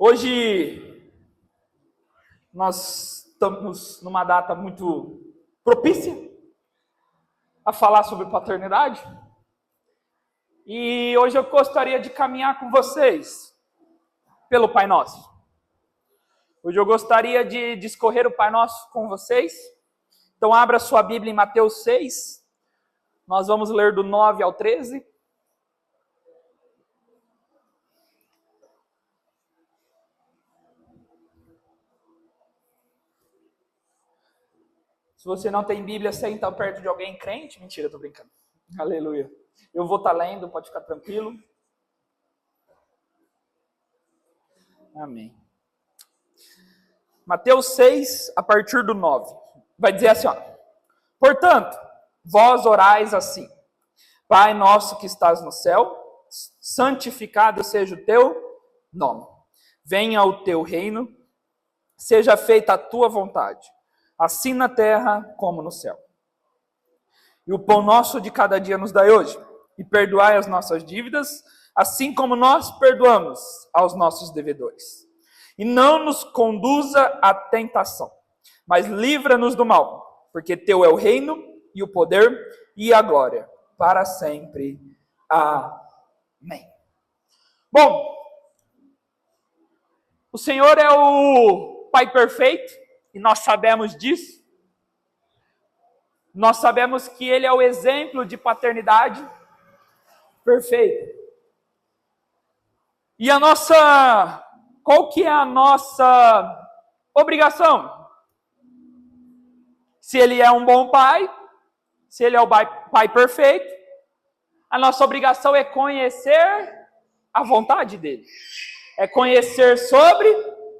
Hoje nós estamos numa data muito propícia a falar sobre paternidade. E hoje eu gostaria de caminhar com vocês pelo Pai Nosso. Hoje eu gostaria de discorrer o Pai Nosso com vocês. Então abra sua Bíblia em Mateus 6. Nós vamos ler do 9 ao 13. Se você não tem Bíblia, senta perto de alguém crente. Mentira, eu tô brincando. Aleluia. Eu vou estar lendo, pode ficar tranquilo. Amém. Mateus 6, a partir do 9. Vai dizer assim, ó. Portanto, vós orais assim. Pai nosso que estás no céu, santificado seja o teu nome. Venha o teu reino, seja feita a tua vontade, assim na terra como no céu. E o pão nosso de cada dia nos dai hoje, e perdoai as nossas dívidas, assim como nós perdoamos aos nossos devedores. E não nos conduza à tentação, mas livra-nos do mal, porque teu é o reino, e o poder, e a glória, para sempre. Amém. Bom, o Senhor é o Pai perfeito, e nós sabemos disso. Nós sabemos que Ele é o exemplo de paternidade perfeita. E qual que é a nossa obrigação? Se Ele é um bom Pai, se Ele é o Pai perfeito, a nossa obrigação é conhecer a vontade dEle. É conhecer sobre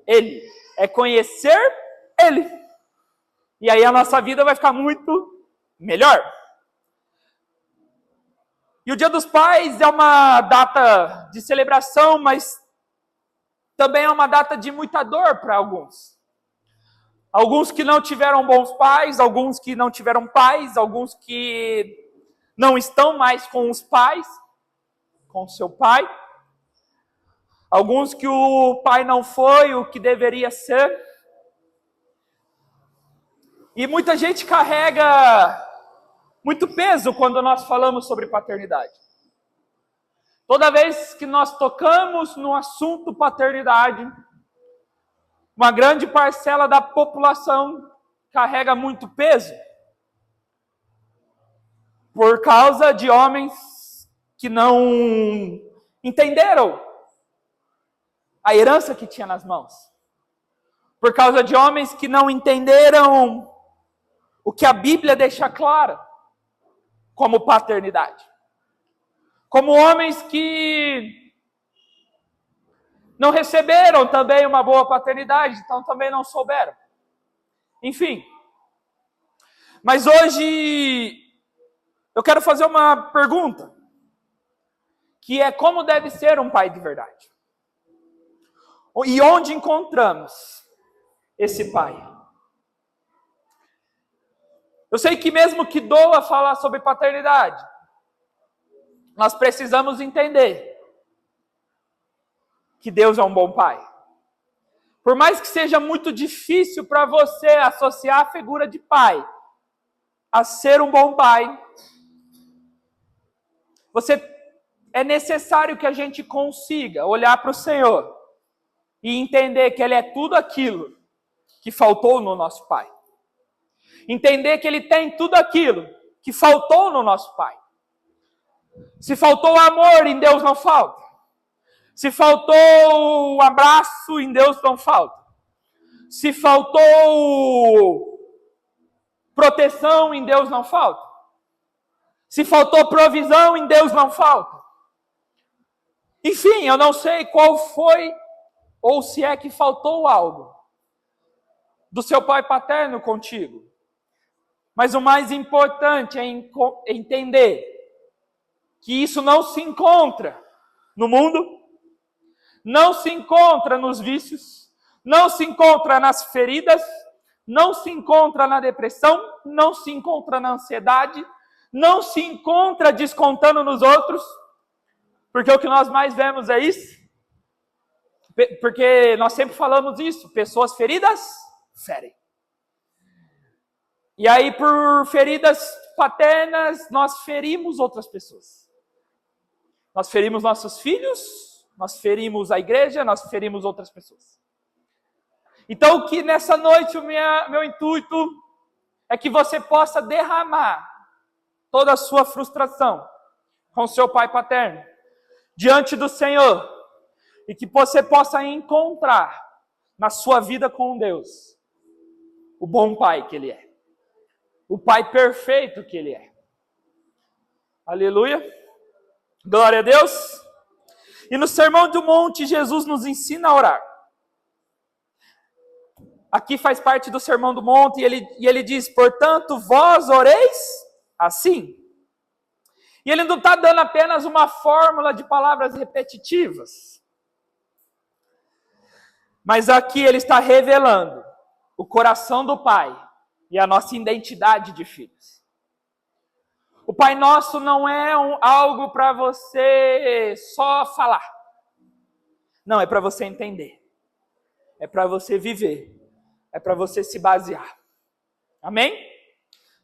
Ele. É conhecer Ele. E aí a nossa vida vai ficar muito melhor. E o Dia dos Pais é uma data de celebração, mas também é uma data de muita dor para alguns. Alguns que não tiveram bons pais, alguns que não tiveram pais, alguns que não estão mais com os pais, com seu pai. Alguns que o pai não foi o que deveria ser. E muita gente carrega muito peso quando nós falamos sobre paternidade. Toda vez que nós tocamos no assunto paternidade, uma grande parcela da população carrega muito peso por causa de homens que não entenderam a herança que tinha nas mãos. Por causa de homens que não entenderam o que a Bíblia deixa claro como paternidade. Como homens que não receberam também uma boa paternidade, então também não souberam. Enfim. Mas hoje eu quero fazer uma pergunta, que é como deve ser um pai de verdade? E onde encontramos esse pai? Eu sei que mesmo que doa falar sobre paternidade, nós precisamos entender que Deus é um bom pai. Por mais que seja muito difícil para você associar a figura de pai a ser um bom pai, é necessário que a gente consiga olhar para o Senhor e entender que Ele é tudo aquilo que faltou no nosso pai. Entender que Ele tem tudo aquilo que faltou no nosso pai. Se faltou amor, em Deus não falta. Se faltou o abraço, em Deus não falta. Se faltou proteção, em Deus não falta. Se faltou provisão, em Deus não falta. Enfim, eu não sei qual foi, ou se é que faltou algo do seu pai paterno contigo. Mas o mais importante é entender que isso não se encontra no mundo, não se encontra nos vícios, não se encontra nas feridas, não se encontra na depressão, não se encontra na ansiedade, não se encontra descontando nos outros, porque o que nós mais vemos é isso. Porque nós sempre falamos isso, pessoas feridas ferem. E aí, por feridas paternas, nós ferimos outras pessoas. Nós ferimos nossos filhos, nós ferimos a igreja, nós ferimos outras pessoas. Então, que nessa noite o meu intuito é que você possa derramar toda a sua frustração com seu pai paterno diante do Senhor e que você possa encontrar na sua vida com Deus o bom pai que Ele é, o pai perfeito que Ele é. Aleluia! Glória a Deus! E no Sermão do Monte, Jesus nos ensina a orar. Aqui faz parte do Sermão do Monte, e ele diz, portanto, vós oreis assim. E ele não está dando apenas uma fórmula de palavras repetitivas. Mas aqui ele está revelando o coração do Pai e a nossa identidade de filhos. O Pai Nosso não é algo para você só falar. Não, é para você entender. É para você viver. É para você se basear. Amém?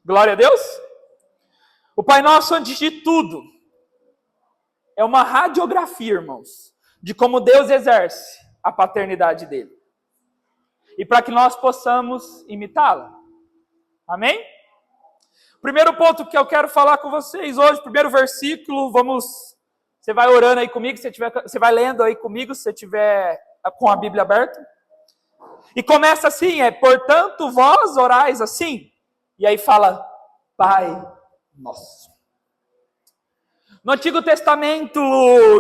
Glória a Deus. O Pai Nosso, antes de tudo, é uma radiografia, irmãos, de como Deus exerce a paternidade dele. E para que nós possamos imitá-la. Amém? Primeiro ponto que eu quero falar com vocês hoje, primeiro versículo, você vai orando aí comigo, você vai lendo aí comigo, se você tiver com a Bíblia aberta. E começa assim, portanto vós orais assim. E aí fala, Pai Nosso. No Antigo Testamento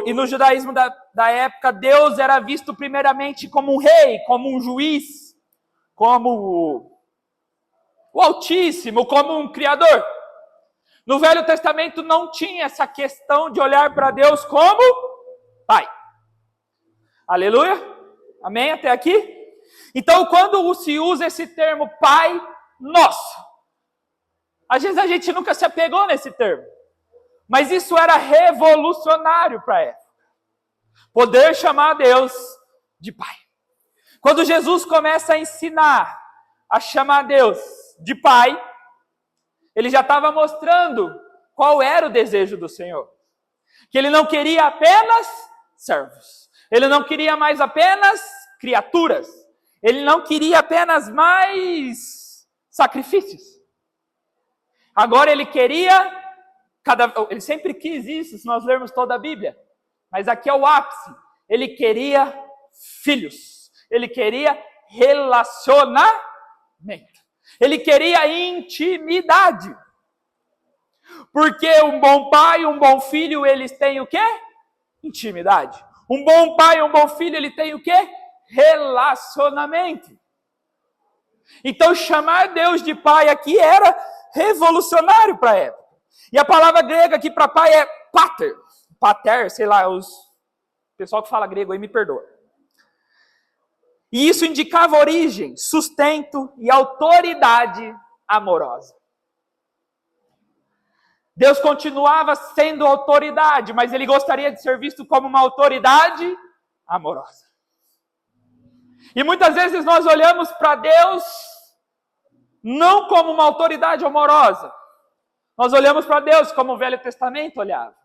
e no judaísmo da época, Deus era visto primeiramente como um rei, como um juiz, como o Altíssimo, como um Criador. No Velho Testamento não tinha essa questão de olhar para Deus como Pai. Aleluia? Amém? Até aqui? Então, quando se usa esse termo Pai Nosso, às vezes a gente nunca se apegou nesse termo, mas isso era revolucionário para a época. Poder chamar Deus de Pai. Quando Jesus começa a ensinar a chamar Deus de Pai, ele já estava mostrando qual era o desejo do Senhor. Que ele não queria apenas servos. Ele não queria mais apenas criaturas. Ele não queria apenas mais sacrifícios. Agora ele queria, ele sempre quis isso, se nós lermos toda a Bíblia. Mas aqui é o ápice. Ele queria filhos. Ele queria relacionamento. Ele queria intimidade. Porque um bom pai e um bom filho, eles têm o quê? Intimidade. Um bom pai e um bom filho, ele tem o quê? Relacionamento. Então chamar Deus de Pai aqui era revolucionário para a época. E a palavra grega aqui para pai é pater. Pater, sei lá, o pessoal que fala grego aí me perdoa. E isso indicava origem, sustento e autoridade amorosa. Deus continuava sendo autoridade, mas ele gostaria de ser visto como uma autoridade amorosa. E muitas vezes nós olhamos para Deus não como uma autoridade amorosa. Nós olhamos para Deus como o Velho Testamento olhava.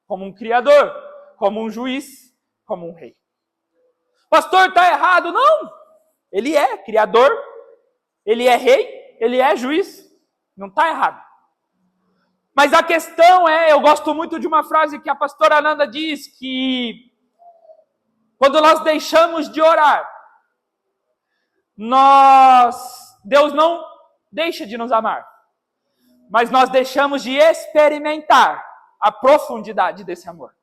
Como um criador, como um juiz, como um rei. Pastor, está errado? Não. Ele é criador, ele é rei, ele é juiz. Não está errado. Mas a questão eu gosto muito de uma frase que a pastora Ananda diz, que quando nós deixamos de orar, Deus não deixa de nos amar, mas nós deixamos de experimentar a profundidade desse amor.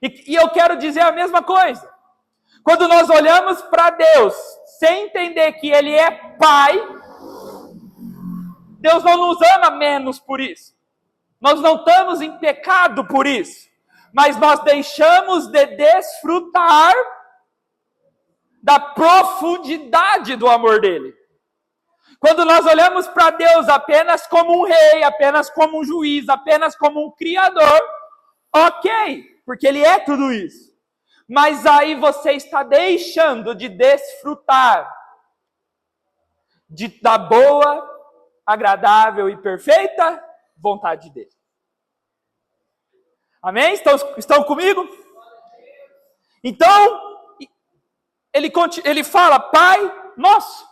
E eu quero dizer a mesma coisa. Quando nós olhamos para Deus sem entender que Ele é Pai, Deus não nos ama menos por isso. Nós não estamos em pecado por isso. Mas nós deixamos de desfrutar da profundidade do amor dele. Quando nós olhamos para Deus apenas como um rei, apenas como um juiz, apenas como um criador, ok, porque ele é tudo isso. Mas aí você está deixando de desfrutar da boa, agradável e perfeita vontade dele. Amém? Estão comigo? Então, ele fala, Pai Nosso.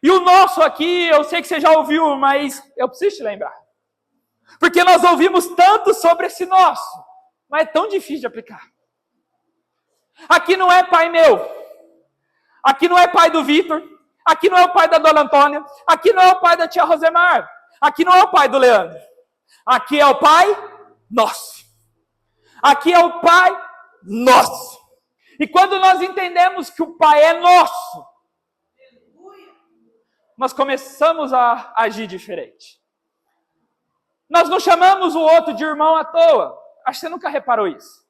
E o nosso aqui, eu sei que você já ouviu, mas eu preciso te lembrar. Porque nós ouvimos tanto sobre esse nosso, mas é tão difícil de aplicar. Aqui não é pai meu. Aqui não é pai do Vitor. Aqui não é o pai da Dona Antônia. Aqui não é o pai da tia Rosemar. Aqui não é o pai do Leandro. Aqui é o pai nosso. Aqui é o pai nosso. E quando nós entendemos que o pai é nosso, nós começamos a agir diferente. Nós não chamamos o outro de irmão à toa. Acho que você nunca reparou isso.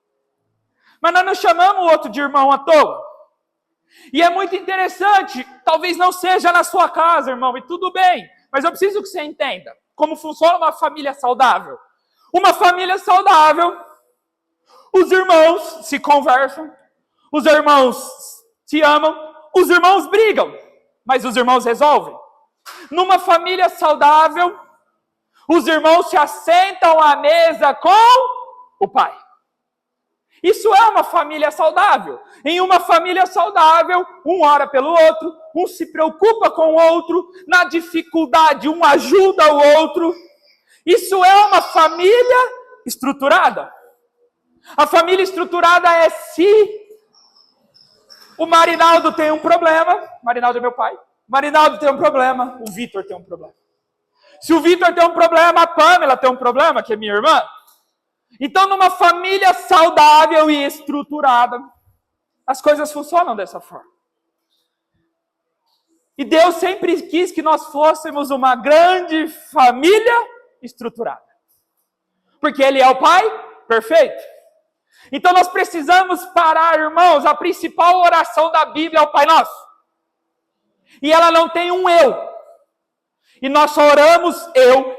Mas nós não chamamos o outro de irmão à toa. E é muito interessante, talvez não seja na sua casa, irmão, e tudo bem. Mas eu preciso que você entenda como funciona uma família saudável. Uma família saudável, os irmãos se conversam, os irmãos se amam, os irmãos brigam, mas os irmãos resolvem. Numa família saudável, os irmãos se assentam à mesa com o pai. Isso é uma família saudável. Em uma família saudável, um ora pelo outro, um se preocupa com o outro, na dificuldade um ajuda o outro. Isso é uma família estruturada. A família estruturada é se o Marinaldo tem um problema, Marinaldo é meu pai, Marinaldo tem um problema, o Vitor tem um problema. Se o Vitor tem um problema, a Pamela tem um problema, que é minha irmã. Então, numa família saudável e estruturada, as coisas funcionam dessa forma. E Deus sempre quis que nós fôssemos uma grande família estruturada. Porque Ele é o Pai perfeito. Então, nós precisamos parar, irmãos, a principal oração da Bíblia é o Pai Nosso. E ela não tem um eu. E nós só oramos eu.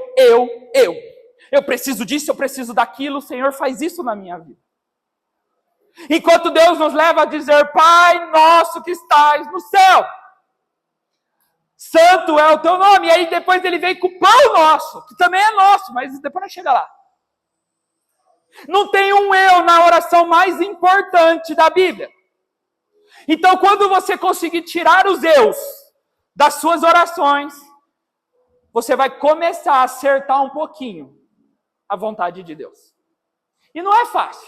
Eu preciso disso, eu preciso daquilo, o Senhor faz isso na minha vida. Enquanto Deus nos leva a dizer, Pai nosso que estás no céu, santo é o teu nome. E aí depois ele vem com o pão nosso, que também é nosso, mas depois nós chega lá. Não tem um eu na oração mais importante da Bíblia. Então quando você conseguir tirar os eus das suas orações, você vai começar a acertar um pouquinho a vontade de Deus. E não é fácil.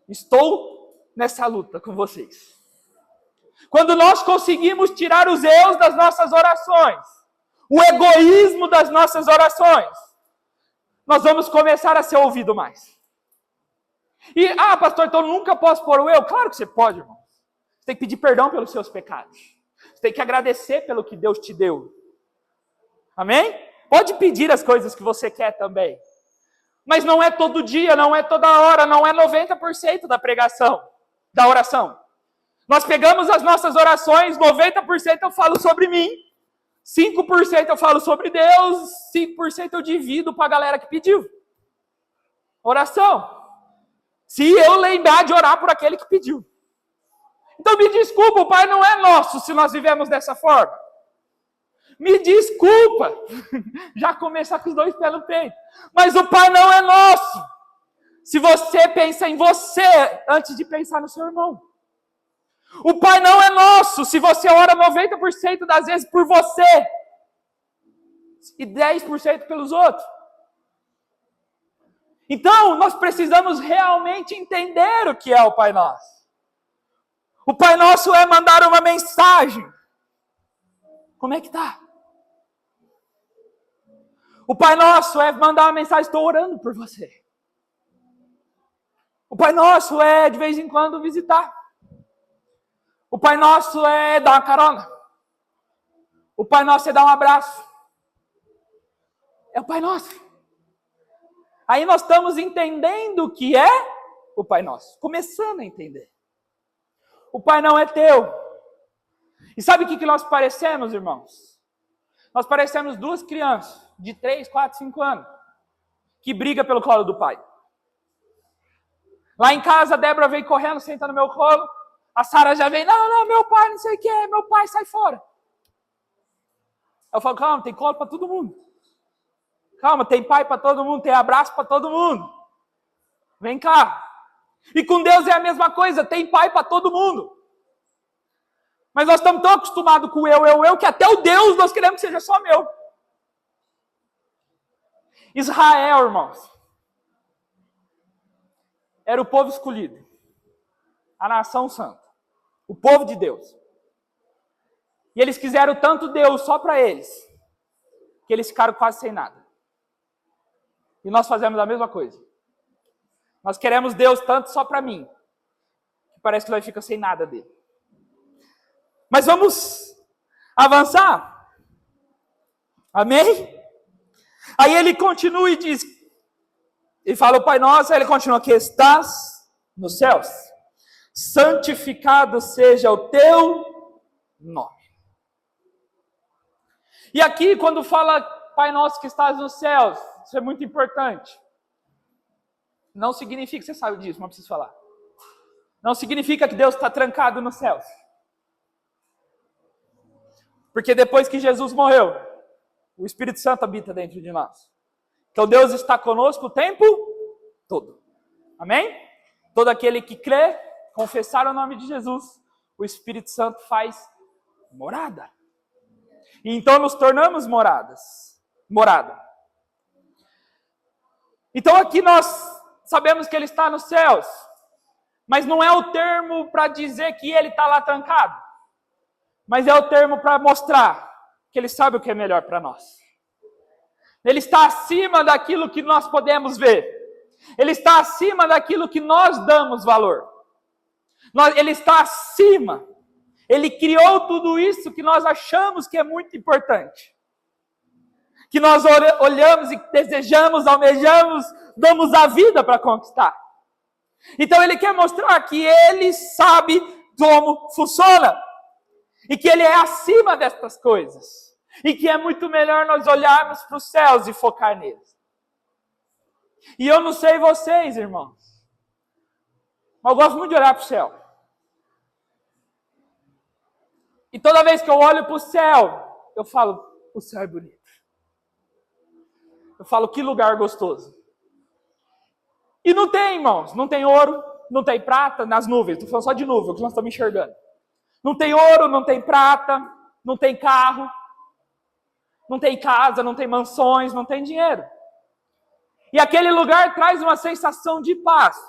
Estou nessa luta com vocês. Quando nós conseguimos tirar os eus das nossas orações, o egoísmo das nossas orações, nós vamos começar a ser ouvido mais. E, pastor, então nunca posso pôr o eu? Claro que você pode, irmão. Você tem que pedir perdão pelos seus pecados. Você tem que agradecer pelo que Deus te deu. Amém? Pode pedir as coisas que você quer também. Mas não é todo dia, não é toda hora, não é 90% da pregação, da oração. Nós pegamos as nossas orações, 90% eu falo sobre mim, 5% eu falo sobre Deus, 5% eu divido para a galera que pediu. Oração. Se eu lembrar de orar por aquele que pediu. Então me desculpa, o Pai não é nosso se nós vivemos dessa forma. Me desculpa, já começar com os dois pés no peito. Mas o Pai não é nosso. Se você pensa em você antes de pensar no seu irmão. O Pai não é nosso se você ora 90% das vezes por você. E 10% pelos outros. Então, nós precisamos realmente entender o que é o Pai Nosso. O Pai Nosso é mandar uma mensagem. Como é que tá? O Pai Nosso é mandar uma mensagem, estou orando por você. O Pai Nosso é, de vez em quando, visitar. O Pai Nosso é dar uma carona. O Pai Nosso é dar um abraço. É o Pai Nosso. Aí nós estamos entendendo o que é o Pai Nosso. Começando a entender. O Pai não é teu. E sabe o que nós parecemos, irmãos? Nós parecemos duas crianças de 3, 4, 5 anos que brigam pelo colo do pai. Lá em casa, a Débora vem correndo, senta no meu colo. A Sara já vem, não, meu pai, não sei o que é, meu pai, sai fora. Eu falo, calma, tem colo para todo mundo. Calma, tem pai para todo mundo, tem abraço para todo mundo. Vem cá. E com Deus é a mesma coisa, tem pai para todo mundo. Mas nós estamos tão acostumados com eu, que até o Deus nós queremos que seja só meu. Israel, irmãos, era o povo escolhido. A nação santa. O povo de Deus. E eles quiseram tanto Deus só para eles, que eles ficaram quase sem nada. E nós fazemos a mesma coisa. Nós queremos Deus tanto só para mim, que parece que nós ficamos sem nada dele. Mas vamos avançar. Amém? Aí ele continua e diz, ele fala o Pai Nosso, aí ele continua, que estás nos céus, santificado seja o teu nome. E aqui, quando fala Pai Nosso que estás nos céus, isso é muito importante. Não significa que você sabe disso, mas preciso falar. Não significa que Deus está trancado nos céus. Porque depois que Jesus morreu, o Espírito Santo habita dentro de nós. Então Deus está conosco o tempo todo. Amém? Todo aquele que crê, confessar o nome de Jesus, o Espírito Santo faz morada. E então nos tornamos morada. Então aqui nós sabemos que ele está nos céus, mas não é o termo para dizer que ele está lá trancado, mas é o termo para mostrar que ele sabe o que é melhor para nós. Ele está acima daquilo que nós podemos ver. Ele está acima daquilo que nós damos valor. Ele está acima. Ele criou tudo isso que nós achamos que é muito importante. Que nós olhamos e desejamos, almejamos, damos a vida para conquistar. Então ele quer mostrar que ele sabe como funciona. E que ele é acima destas coisas. E que é muito melhor nós olharmos para os céus e focar neles. E eu não sei vocês, irmãos, mas eu gosto muito de olhar para o céu. E toda vez que eu olho para o céu, eu falo, o céu é bonito. Eu falo, que lugar gostoso. E não tem, irmãos, não tem ouro, não tem prata nas nuvens. Estou falando só de nuvem, o que nós estamos enxergando. Não tem ouro, não tem prata, não tem carro, não tem casa, não tem mansões, não tem dinheiro. E aquele lugar traz uma sensação de paz.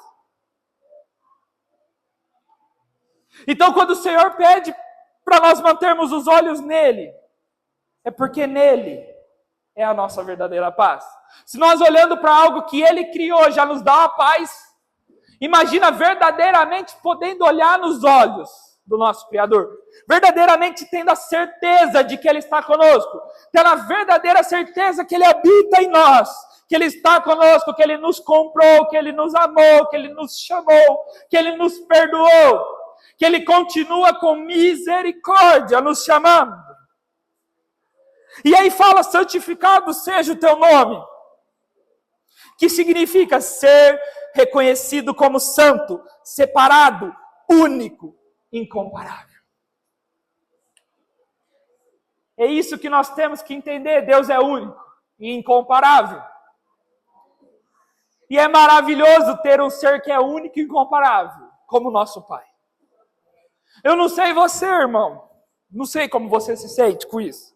Então, quando o Senhor pede para nós mantermos os olhos nele, é porque nele é a nossa verdadeira paz. Se nós olhando para algo que ele criou já nos dá a paz, imagina verdadeiramente podendo olhar nos olhos do nosso Criador, verdadeiramente tendo a certeza de que ele está conosco, tendo a verdadeira certeza que ele habita em nós, que ele está conosco, que ele nos comprou, que ele nos amou, que ele nos chamou, que ele nos perdoou, que ele continua com misericórdia nos chamando. E aí fala, santificado seja o teu nome, que significa ser reconhecido como santo, separado, único, incomparável. É isso que nós temos que entender, Deus é único e incomparável. E é maravilhoso ter um ser que é único e incomparável, como nosso Pai. Eu não sei você, irmão, não sei como você se sente com isso,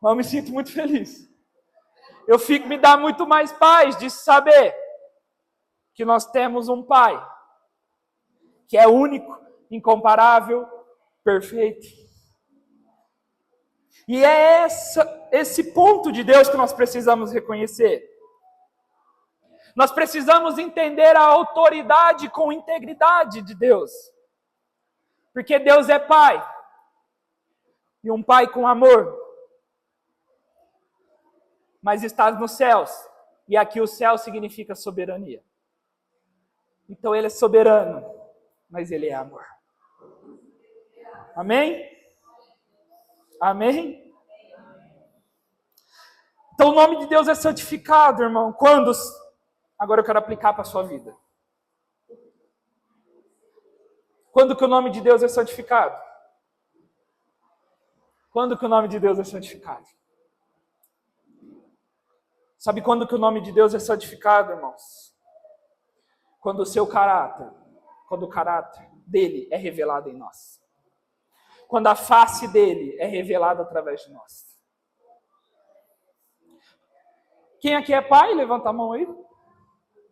mas eu me sinto muito feliz. Me dá muito mais paz de saber que nós temos um Pai que é único, incomparável, perfeito. E é esse ponto de Deus que nós precisamos reconhecer. Nós precisamos entender a autoridade com integridade de Deus. Porque Deus é Pai. E um Pai com amor. Mas está nos céus. E aqui o céu significa soberania. Então ele é soberano. Mas ele é amor. Amém? Amém? Então o nome de Deus é santificado, irmão. Quando? Agora eu quero aplicar para a sua vida. Quando que o nome de Deus é santificado? Quando que o nome de Deus é santificado? Sabe quando que o nome de Deus é santificado, irmãos? Quando o caráter dele é revelado em nós. Quando a face dele é revelada através de nós. Quem aqui é pai? Levanta a mão aí.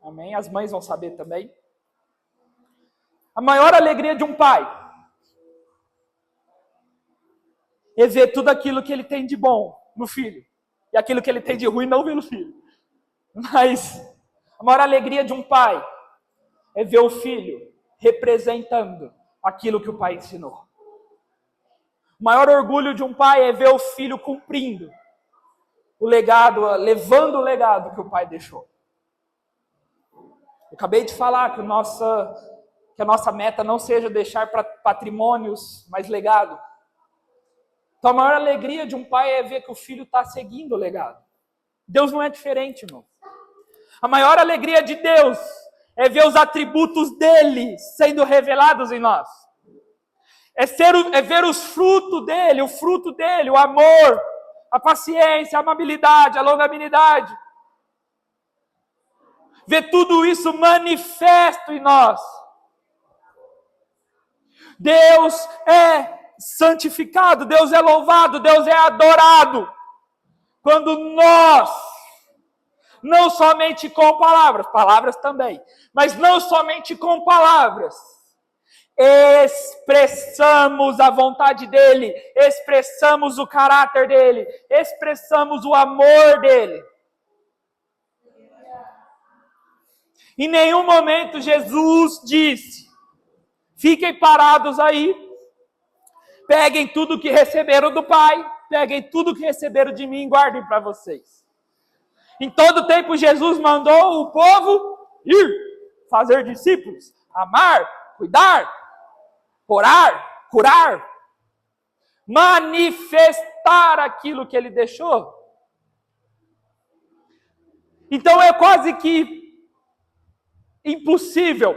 Amém. As mães vão saber também. A maior alegria de um pai é ver tudo aquilo que ele tem de bom no filho. E aquilo que ele tem de ruim não ver no filho. Mas a maior alegria de um pai é ver o filho representando aquilo que o pai ensinou. O maior orgulho de um pai é ver o filho cumprindo o legado, levando o legado que o pai deixou. Eu acabei de falar que a nossa meta não seja deixar patrimônios, mas legado. Então a maior alegria de um pai é ver que o filho está seguindo o legado. Deus não é diferente, irmão. A maior alegria de Deus é ver os atributos dele sendo revelados em nós. É ver os frutos dele, o fruto dele, o amor, a paciência, a amabilidade, a longanimidade. Ver tudo isso manifesto em nós. Deus é santificado, Deus é louvado, Deus é adorado. Quando nós, não somente com palavras também, mas não somente com palavras, expressamos a vontade dele, expressamos o caráter dele, expressamos o amor dele. Em nenhum momento Jesus disse: fiquem parados aí, peguem tudo que receberam do Pai, peguem tudo que receberam de mim e guardem para vocês. Em todo tempo Jesus mandou o povo ir, fazer discípulos, amar, cuidar, orar, curar, manifestar aquilo que ele deixou. Então é quase que impossível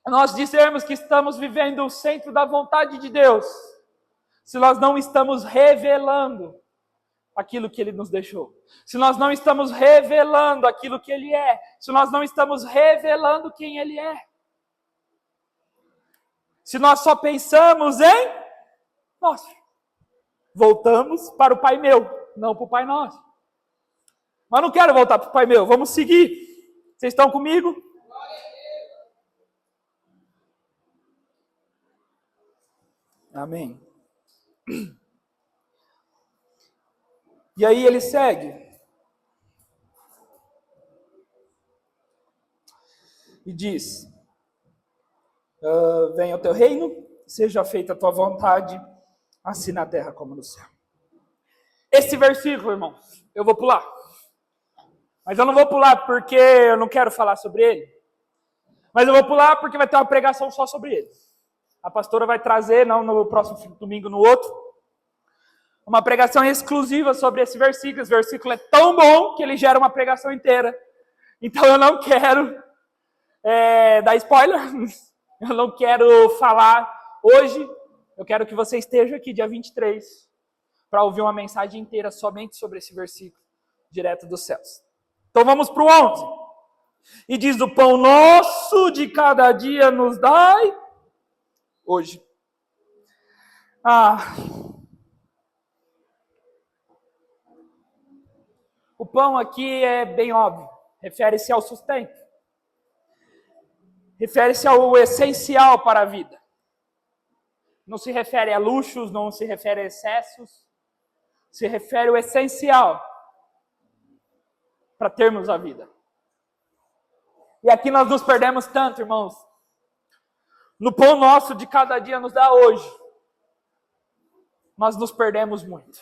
nós dizermos que estamos vivendo o centro da vontade de Deus se nós não estamos revelando aquilo que ele nos deixou. Se nós não estamos revelando aquilo que ele é. Se nós não estamos revelando quem ele é. Se nós só pensamos em nós. Voltamos para o Pai meu, não para o Pai nosso. Mas não quero voltar para o Pai meu, vamos seguir. Vocês estão comigo? Amém. E aí ele segue. E diz: venha o teu reino, seja feita a tua vontade, assim na terra como no céu. Esse versículo, irmãos, eu vou pular. Mas eu não vou pular porque eu não quero falar sobre ele. Mas eu vou pular porque vai ter uma pregação só sobre ele. A pastora vai trazer, não no próximo domingo, no outro, uma pregação exclusiva sobre esse versículo. Esse versículo é tão bom que ele gera uma pregação inteira. Então eu não quero dar spoiler. Eu não quero falar hoje. Eu quero que você esteja aqui dia 23 para ouvir uma mensagem inteira somente sobre esse versículo, direto dos céus. Então vamos para o 11. E diz: o pão nosso de cada dia nos dai hoje. O pão aqui é bem óbvio. Refere-se ao sustento. Refere-se ao essencial para a vida. Não se refere a luxos, não se refere a excessos. Se refere ao essencial para termos a vida. E aqui nós nos perdemos tanto, irmãos. No pão nosso de cada dia nos dá hoje. Nós nos perdemos muito.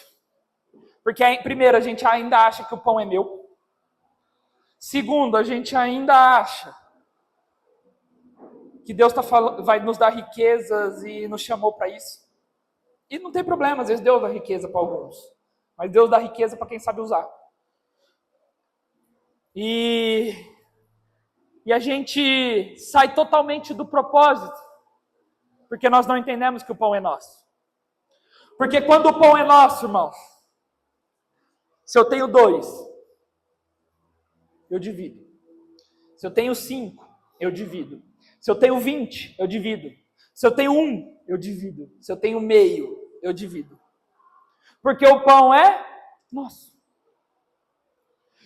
Porque, primeiro, a gente ainda acha que o pão é meu. Segundo, a gente ainda acha que Deus vai nos dar riquezas e nos chamou para isso. E não tem problema, às vezes Deus dá riqueza para alguns. Mas Deus dá riqueza para quem sabe usar. E a gente sai totalmente do propósito Porque nós não entendemos que o pão é nosso. Porque quando o pão é nosso, irmãos, se eu tenho 2, eu divido. Se eu tenho 5, eu divido. Se eu tenho 20, eu divido. Se eu tenho 1, eu divido. Se eu tenho meio, eu divido. Porque o pão é nosso.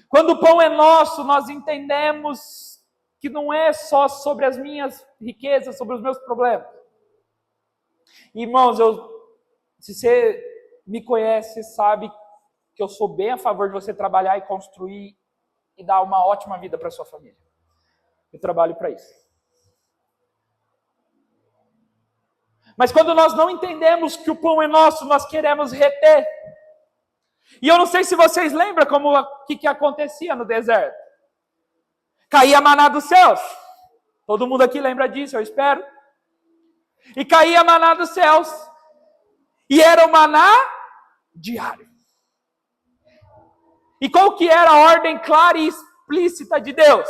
Quando o pão é nosso, nós entendemos que não é só sobre as minhas riquezas, sobre os meus problemas. Irmãos, se você me conhece, sabe que eu sou bem a favor de você trabalhar e construir e dar uma ótima vida para sua família. Eu trabalho para isso. Mas quando nós não entendemos que o pão é nosso, nós queremos reter. E eu não sei se vocês lembram o que acontecia no deserto. Caía maná dos céus. Todo mundo aqui lembra disso, eu espero. E caía maná dos céus. E era o maná diário. E qual que era a ordem clara e explícita de Deus?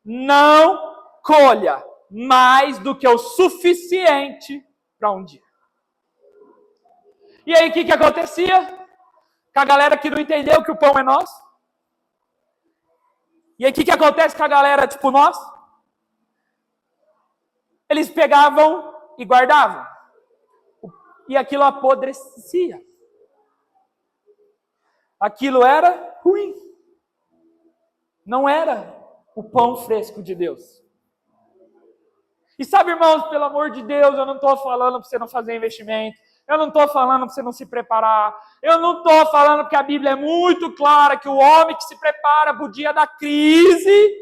Não colha mais do que o suficiente para um dia. E aí o que acontecia? Com a galera que não entendeu que o pão é nosso. E aí o que acontece com a galera tipo nós? Eles pegavam e guardavam. E aquilo apodrecia. Aquilo era ruim. Não era o pão fresco de Deus. E sabe, irmãos, pelo amor de Deus, eu não estou falando para você não fazer investimento. Eu não estou falando para você não se preparar. Eu não estou falando porque a Bíblia é muito clara que o homem que se prepara para o dia da crise,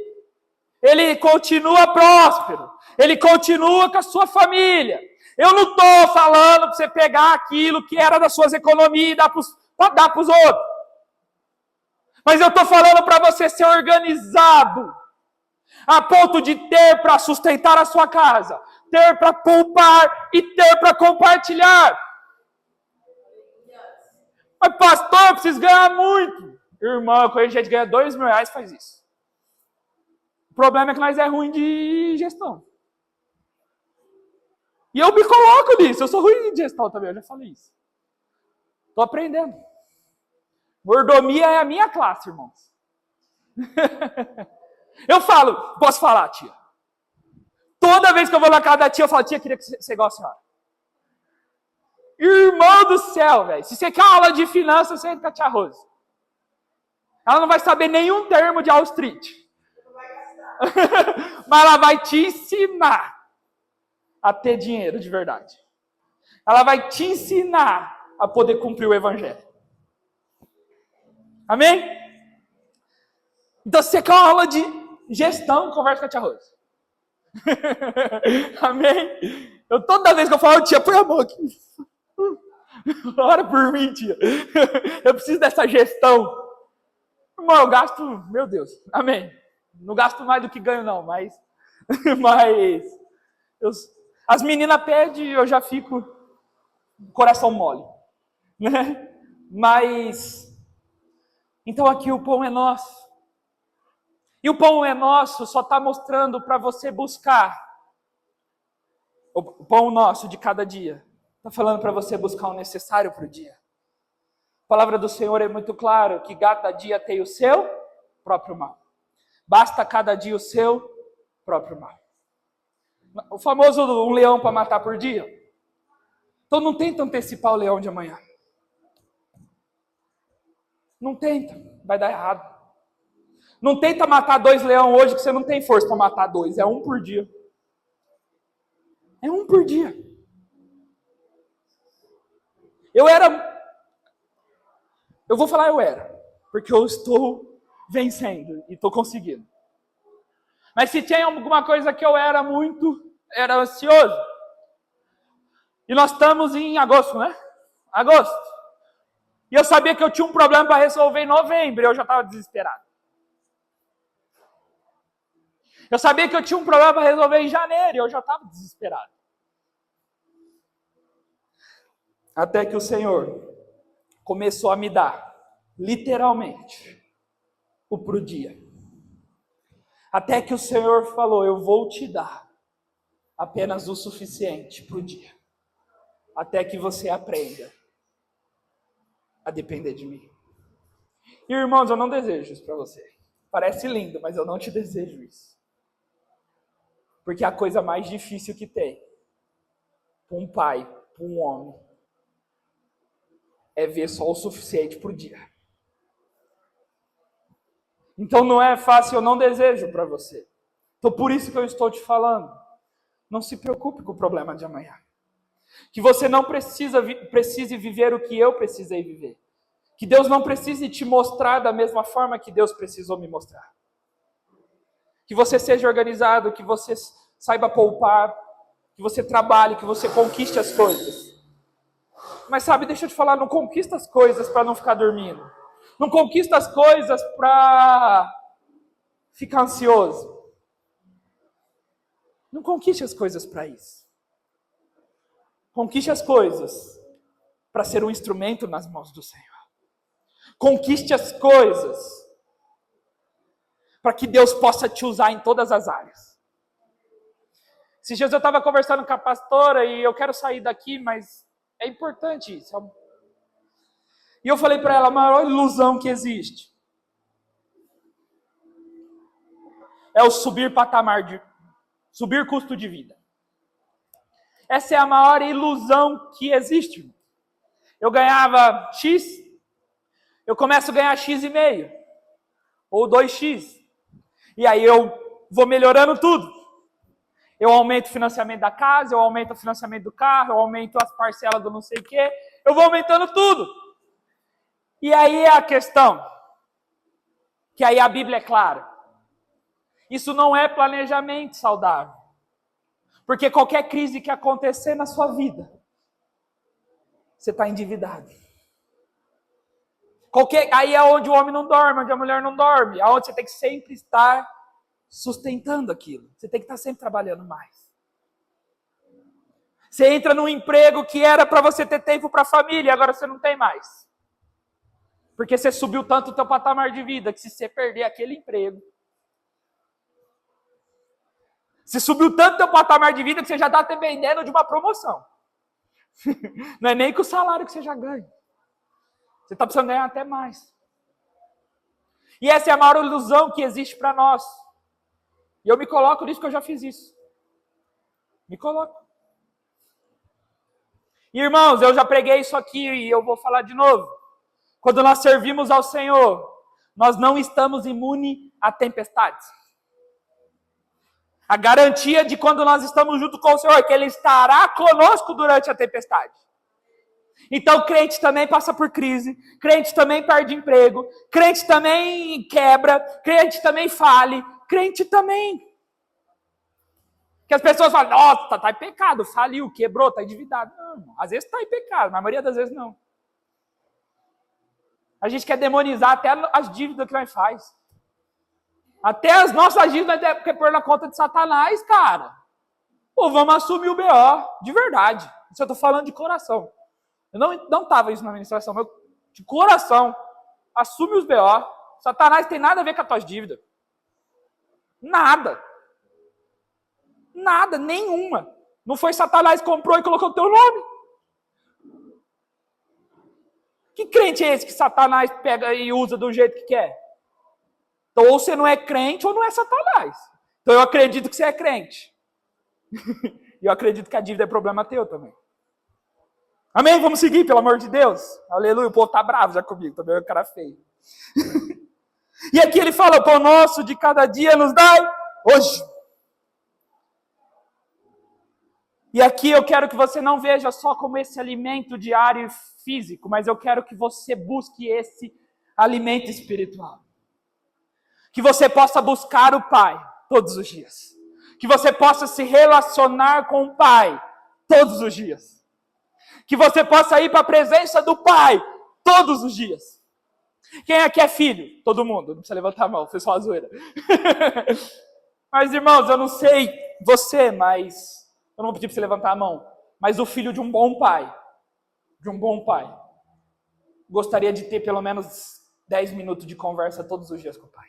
ele continua próspero. Ele continua com a sua família. Eu não estou falando para você pegar aquilo que era das suas economias e dar para os outros. Mas eu estou falando para você ser organizado. A ponto de ter para sustentar a sua casa. Ter para poupar e ter para compartilhar. Mas pastor, eu preciso ganhar muito. Irmão, eu conheço gente que ganha R$2.000 faz isso. O problema é que nós é ruim de gestão. E eu me coloco nisso. Eu sou ruim de gestão também, eu já falei isso. Estou aprendendo. Mordomia é a minha classe, irmãos. Eu falo, posso falar, tia? Toda vez que eu vou na casa da tia, eu falo, tia, queria que você igual a senhora. Irmão do céu, velho. Se você quer uma aula de finanças, você entra com a tia Rose. Ela não vai saber nenhum termo de Wall Street. Mas ela vai te ensinar a ter dinheiro de verdade. Ela vai te ensinar a poder cumprir o evangelho. Amém? Então, se você quer uma aula de gestão, conversa com a tia Rose. Amém? Toda vez que eu falo, tia, põe a mão aqui. Ora por mim, tia. Eu preciso dessa gestão. Irmão, eu gasto, meu Deus. Amém. Não gasto mais do que ganho, não, mas as meninas pedem e eu já fico coração mole. Né? Mas, então aqui o pão é nosso. E o pão é nosso só está mostrando para você buscar. O pão nosso de cada dia. Está falando para você buscar o necessário para o dia. A palavra do Senhor é muito clara, que cada dia tem o seu próprio mal. Basta cada dia o seu próprio mal. O famoso um leão para matar por dia. Então não tenta antecipar o leão de amanhã. Não tenta, vai dar errado. Não tenta matar 2 leões hoje que você não tem força para matar 2. É 1 por dia. É 1 por dia. Eu vou falar eu era, porque eu estou vencendo e estou conseguindo. Mas se tinha alguma coisa que eu era ansioso. E nós estamos em agosto, né? Agosto. E eu sabia que eu tinha um problema para resolver em novembro, e eu já estava desesperado. Eu sabia que eu tinha um problema para resolver em janeiro, e eu já estava desesperado. Até que o Senhor começou a me dar, literalmente, o pro dia. Até que o Senhor falou, eu vou te dar apenas o suficiente para o dia, até que você aprenda a depender de mim. E irmãos, eu não desejo isso para você. Parece lindo, mas eu não te desejo isso. Porque a coisa mais difícil que tem para um pai, para um homem, é ver só o suficiente para o dia. Então não é fácil, eu não desejo para você. Então por isso que eu estou te falando. Não se preocupe com o problema de amanhã. Que você não precise viver o que eu precisei viver. Que Deus não precise te mostrar da mesma forma que Deus precisou me mostrar. Que você seja organizado, que você saiba poupar, que você trabalhe, que você conquiste as coisas. Mas sabe, deixa eu te falar, não conquista as coisas para não ficar dormindo. Não conquista as coisas para ficar ansioso. Não conquiste as coisas para isso. Conquiste as coisas para ser um instrumento nas mãos do Senhor. Conquiste as coisas para que Deus possa te usar em todas as áreas. Esses dias eu estava conversando com a pastora e eu quero sair daqui, mas é importante isso. E eu falei para ela, a maior ilusão que existe é o subir subir custo de vida. Essa é a maior ilusão que existe. Eu ganhava X, eu começo a ganhar X e meio, ou 2X. E aí eu vou melhorando tudo. Eu aumento o financiamento da casa, eu aumento o financiamento do carro, eu aumento as parcelas do não sei o quê. Eu vou aumentando tudo. E aí é a questão, que aí a Bíblia é clara. Isso não é planejamento saudável. Porque qualquer crise que acontecer na sua vida, você está endividado. Aí é onde o homem não dorme, onde a mulher não dorme, aonde você tem que sempre estar sustentando aquilo. Você tem que estar sempre trabalhando mais. Você entra num emprego que era para você ter tempo para a família, agora você não tem mais. Porque você subiu tanto o teu patamar de vida, que se você perder aquele emprego, você subiu tanto o teu patamar de vida que você já está dependendo de uma promoção. Não é nem com o salário que você já ganha. Você está precisando ganhar até mais. E essa é a maior ilusão que existe para nós. E eu me coloco nisso, que eu já fiz isso. Me coloco. E, irmãos, eu já preguei isso aqui e eu vou falar de novo. Quando nós servimos ao Senhor, nós não estamos imunes a tempestades. A garantia de quando nós estamos junto com o Senhor é que Ele estará conosco durante a tempestade. Então, crente também passa por crise, crente também perde emprego, crente também quebra, crente também fale, crente também. Que as pessoas falam, nossa, está em pecado, faliu, quebrou, está endividado. Não, às vezes está em pecado, mas a maioria das vezes não. A gente quer demonizar até as dívidas que nós faz. Até as nossas dívidas nós quer pôr na conta de Satanás, cara. Pô, vamos assumir o BO, de verdade. Isso eu estou falando de coração. Eu não estava isso na administração, mas de coração. Assume os BO. Satanás tem nada a ver com as tuas dívidas. Nada. Nada, nenhuma. Não foi Satanás que comprou e colocou o teu nome. Que crente é esse que Satanás pega e usa do jeito que quer? Então, ou você não é crente ou não é Satanás. Então, eu acredito que você é crente. E eu acredito que a dívida é problema teu também. Amém? Vamos seguir, pelo amor de Deus. Aleluia. O povo tá bravo já comigo. Também é um cara feio. E aqui ele fala, o pão nosso de cada dia nos dai hoje. E aqui eu quero que você não veja só como esse alimento diário e físico, mas eu quero que você busque esse alimento espiritual. Que você possa buscar o Pai todos os dias. Que você possa se relacionar com o Pai todos os dias. Que você possa ir para a presença do Pai todos os dias. Quem aqui é filho? Todo mundo. Não precisa levantar a mão, foi só a zoeira. Mas, irmãos, eu não sei você, mas eu não vou pedir para você levantar a mão. Mas o filho de um bom pai, gostaria de ter pelo menos 10 minutos de conversa todos os dias com o pai.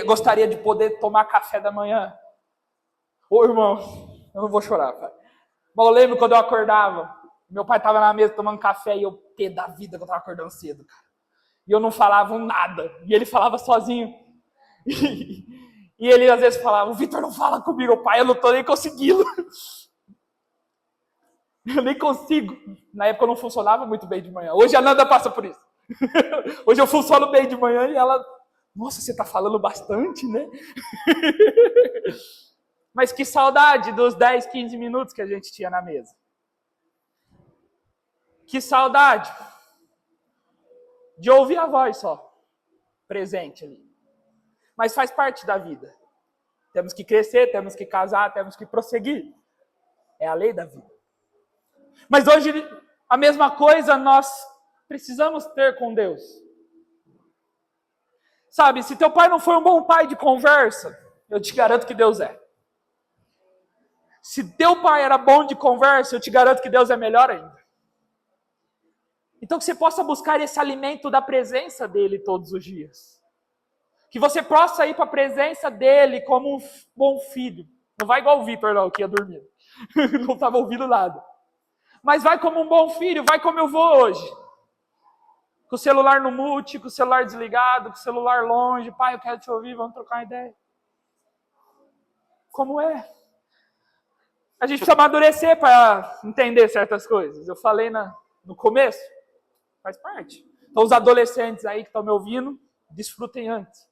Gostaria de poder tomar café da manhã Ô, irmão, eu não vou chorar, pai. Mas eu lembro quando eu acordava, meu pai estava na mesa tomando café e eu, pé da vida, que eu estava acordando cedo, cara. E eu não falava nada. E ele falava sozinho. E ele às vezes falava, o Vitor não fala comigo, pai, eu não tô nem conseguindo. Eu nem consigo. Na época eu não funcionava muito bem de manhã. Hoje a Nanda passa por isso. Hoje eu funciono bem de manhã e ela, nossa, você tá falando bastante, né? Mas que saudade dos 10, 15 minutos que a gente tinha na mesa. Que saudade de ouvir a voz só, presente ali. Mas faz parte da vida. Temos que crescer, temos que casar, temos que prosseguir. É a lei da vida. Mas hoje, a mesma coisa nós precisamos ter com Deus. Sabe, se teu pai não for um bom pai de conversa, eu te garanto que Deus é. Se teu pai era bom de conversa, eu te garanto que Deus é melhor ainda. Então que você possa buscar esse alimento da presença dele todos os dias. Que você possa ir para a presença dele como um bom filho. Não vai igual o Vitor não, que ia dormir. Não estava ouvindo nada. Mas vai como um bom filho, vai como eu vou hoje. Com o celular no mute, com o celular desligado, com o celular longe. Pai, eu quero te ouvir, vamos trocar uma ideia. Como é? A gente precisa amadurecer para entender certas coisas. Eu falei no começo, faz parte. Então os adolescentes aí que estão me ouvindo, desfrutem antes.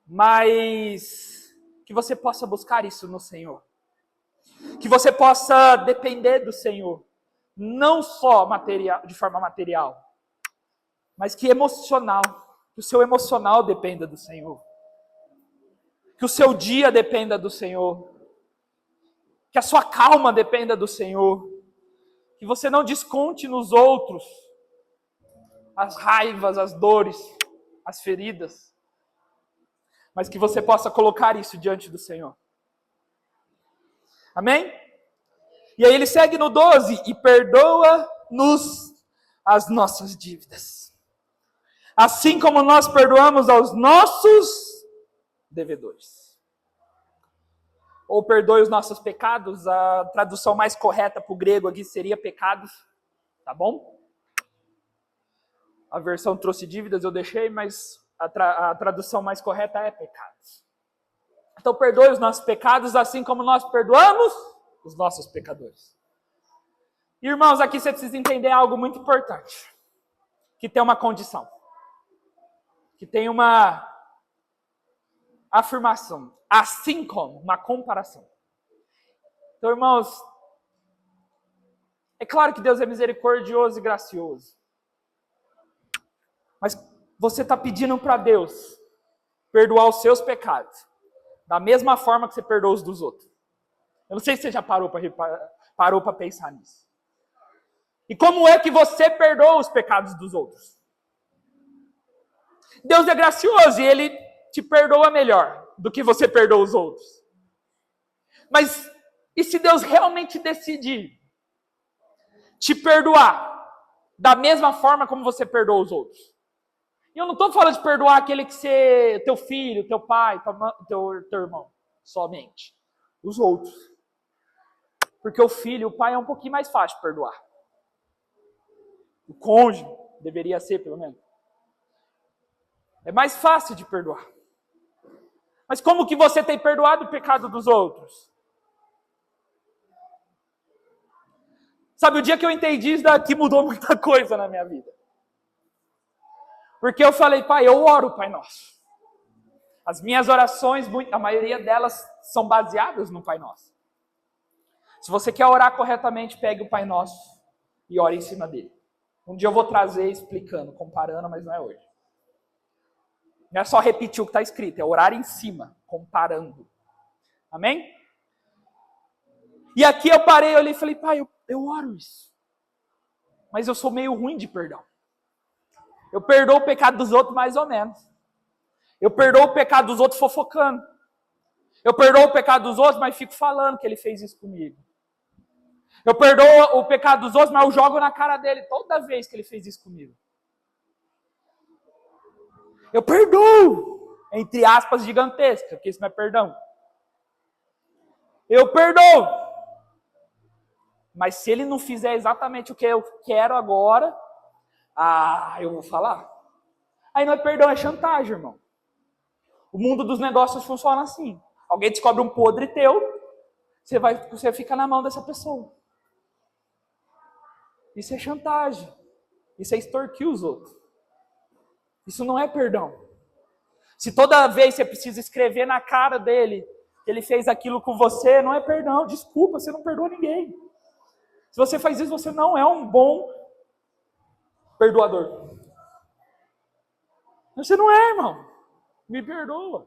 Mas que você possa buscar isso no Senhor. Que você possa depender do Senhor. Não só material, de forma material, mas que emocional. Que o seu emocional dependa do Senhor. Que o seu dia dependa do Senhor. Que a sua calma dependa do Senhor. Que você não desconte nos outros as raivas, as dores, as feridas. Mas que você possa colocar isso diante do Senhor. Amém? E aí ele segue no 12, e perdoa-nos as nossas dívidas. Assim como nós perdoamos aos nossos devedores. Ou perdoe os nossos pecados, a tradução mais correta para o grego aqui seria pecados, tá bom? A versão trouxe dívidas, eu deixei, mas a tradução mais correta é pecados. Então perdoe os nossos pecados, assim como nós perdoamos os nossos pecadores. Irmãos, aqui você precisa entender algo muito importante. Que tem uma condição. Que tem uma afirmação. Assim como, uma comparação. Então, irmãos, é claro que Deus é misericordioso e gracioso. Mas você está pedindo para Deus perdoar os seus pecados. Da mesma forma que você perdoa os dos outros. Eu não sei se você já parou para pensar nisso. E como é que você perdoa os pecados dos outros? Deus é gracioso e Ele te perdoa melhor do que você perdoa os outros. Mas e se Deus realmente decidir te perdoar da mesma forma como você perdoa os outros? E eu não estou falando de perdoar aquele que você, teu filho, teu pai, teu irmão, somente. Os outros. Porque o filho, o pai é um pouquinho mais fácil de perdoar. O cônjuge deveria ser, pelo menos. É mais fácil de perdoar. Mas como que você tem perdoado o pecado dos outros? Sabe, o dia que eu entendi isso daqui mudou muita coisa na minha vida. Porque eu falei, pai, eu oro o Pai Nosso. As minhas orações, a maioria delas são baseadas no Pai Nosso. Se você quer orar corretamente, pegue o Pai Nosso e ore em cima dele. Um dia eu vou trazer explicando, comparando, mas não é hoje. Não é só repetir o que está escrito, é orar em cima, comparando. Amém? E aqui eu parei, eu olhei e falei, pai, eu oro isso. Mas eu sou meio ruim de perdão. Eu perdoo o pecado dos outros mais ou menos. Eu perdoo o pecado dos outros fofocando. Eu perdoo o pecado dos outros, mas fico falando que ele fez isso comigo. Eu perdoo o pecado dos outros, mas eu jogo na cara dele toda vez que ele fez isso comigo. Eu perdoo, entre aspas, gigantesca, porque isso não é perdão. eu perdoo. Mas se ele não fizer exatamente o que eu quero agora, eu vou falar. Aí não é perdão, é chantagem, irmão. O mundo dos negócios funciona assim. Alguém descobre um podre teu, você fica na mão dessa pessoa. Isso é chantagem. Isso é extorquir os outros. Isso não é perdão. Se toda vez você precisa escrever na cara dele que ele fez aquilo com você, não é perdão. Desculpa, você não perdoa ninguém. Se você faz isso, você não é um bom perdoador. Você não é, irmão. Me perdoa.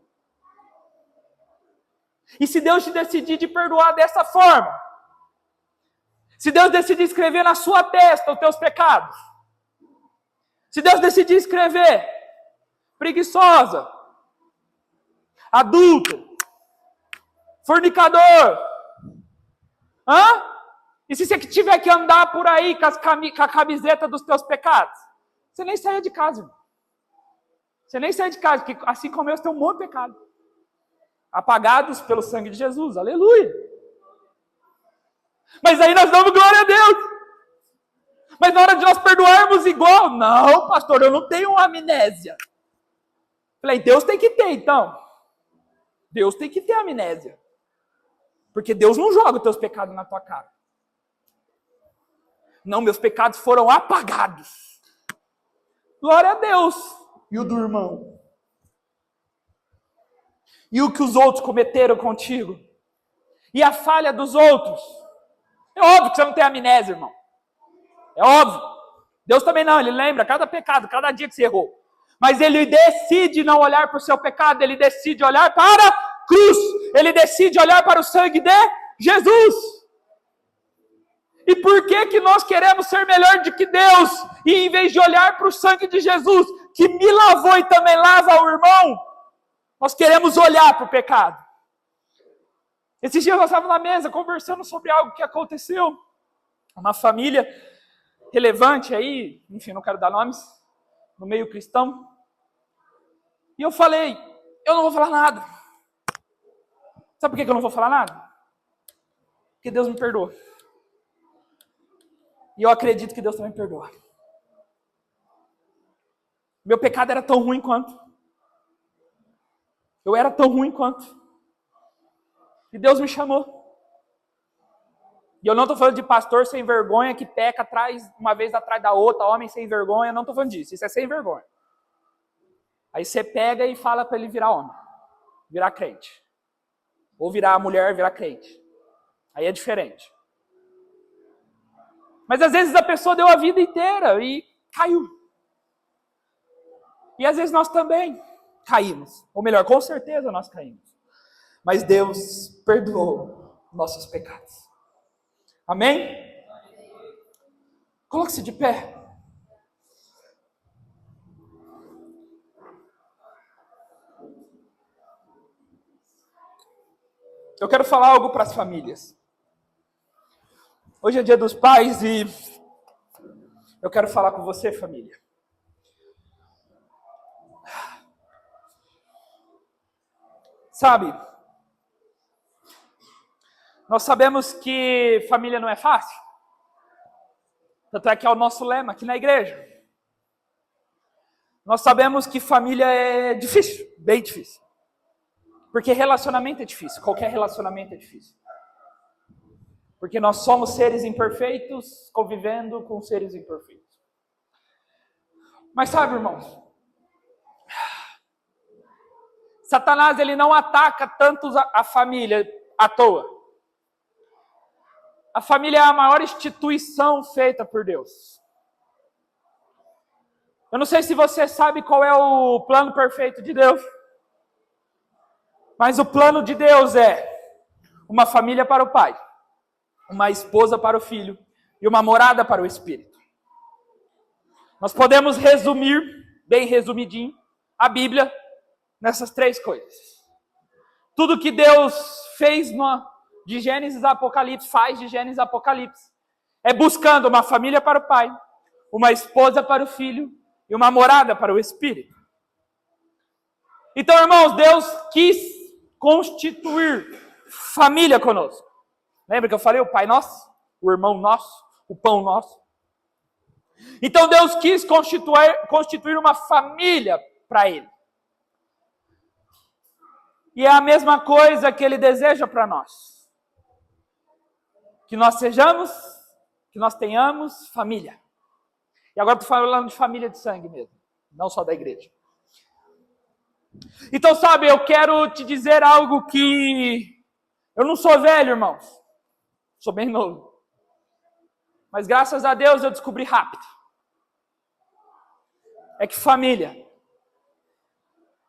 E se Deus te decidir de perdoar dessa forma, se Deus decidir escrever na sua testa os teus pecados, se Deus decidir escrever preguiçosa, adulto, fornicador, e se você tiver que andar por aí com a camiseta dos teus pecados, você nem saia de casa, irmão. Você nem sai de casa, porque assim como eu, você tem um monte de pecado. Apagados pelo sangue de Jesus, aleluia. Mas aí nós damos glória a Deus. Mas na hora de nós perdoarmos igual, não, pastor, eu não tenho amnésia. Falei, Deus tem que ter, então. Deus tem que ter amnésia. Porque Deus não joga os teus pecados na tua cara. Não, meus pecados foram apagados. Glória a Deus. E o do irmão? E o que os outros cometeram contigo? E a falha dos outros? É óbvio que você não tem amnésia, irmão. É óbvio. Deus também não, ele lembra cada pecado, cada dia que você errou. Mas ele decide não olhar para o seu pecado, ele decide olhar para a cruz. Ele decide olhar para o sangue de Jesus. E por que nós queremos ser melhor do que Deus? E em vez de olhar para o sangue de Jesus, que me lavou e também lava o irmão, nós queremos olhar para o pecado. Esses dias nós estávamos na mesa conversando sobre algo que aconteceu. Uma família relevante aí, enfim, não quero dar nomes, no meio cristão. E eu falei, eu não vou falar nada. Sabe por que eu não vou falar nada? Porque Deus me perdoa. E eu acredito que Deus também perdoa. Meu pecado era tão ruim quanto. Eu era tão ruim quanto. E Deus me chamou. E eu não estou falando de pastor sem vergonha que peca uma vez atrás da outra, homem sem vergonha, não estou falando disso. Isso é sem vergonha. Aí você pega e fala para ele virar homem. Virar crente. Ou virar mulher, virar crente. Aí é diferente. Mas às vezes a pessoa deu a vida inteira e caiu. E às vezes nós também caímos. Ou melhor, com certeza nós caímos. Mas Deus perdoou nossos pecados. Amém? Coloque-se de pé. Eu quero falar algo para as famílias. Hoje é dia dos pais e eu quero falar com você, família. Sabe, nós sabemos que família não é fácil. Tanto é que é o nosso lema aqui na igreja. Nós sabemos que família é difícil, bem difícil. Porque relacionamento é difícil, qualquer relacionamento é difícil. Porque nós somos seres imperfeitos, convivendo com seres imperfeitos. Mas sabe, irmãos, Satanás ele não ataca tanto a família à toa. A família é a maior instituição feita por Deus. Eu não sei se você sabe qual é o plano perfeito de Deus. Mas o plano de Deus é uma família para o pai, uma esposa para o filho e uma morada para o espírito. Nós podemos resumir, bem resumidinho, a Bíblia nessas três coisas. Tudo que Deus fez de Gênesis a Apocalipse, faz de Gênesis a Apocalipse, é buscando uma família para o pai, uma esposa para o filho e uma morada para o espírito. Então, irmãos, Deus quis constituir família conosco. Lembra que eu falei o Pai Nosso? O irmão nosso? O pão nosso? Então Deus quis constituir uma família para Ele. E é a mesma coisa que Ele deseja para nós. Que nós sejamos, que nós tenhamos família. E agora estou falando de família de sangue mesmo, não só da igreja. Então, sabe, eu quero te dizer algo que... Eu não sou velho, irmãos. Sou bem novo. Mas graças a Deus eu descobri rápido. É que família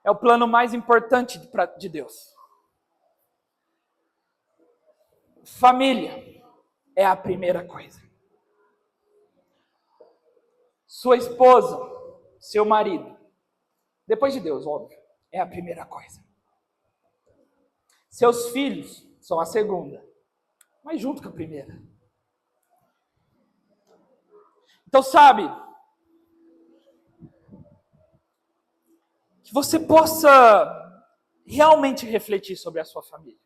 é o plano mais importante de Deus. Família é a primeira coisa. Sua esposa, seu marido, depois de Deus, óbvio, é a primeira coisa. Seus filhos são a segunda, mas junto com a primeira. Então, sabe, que você possa realmente refletir sobre a sua família.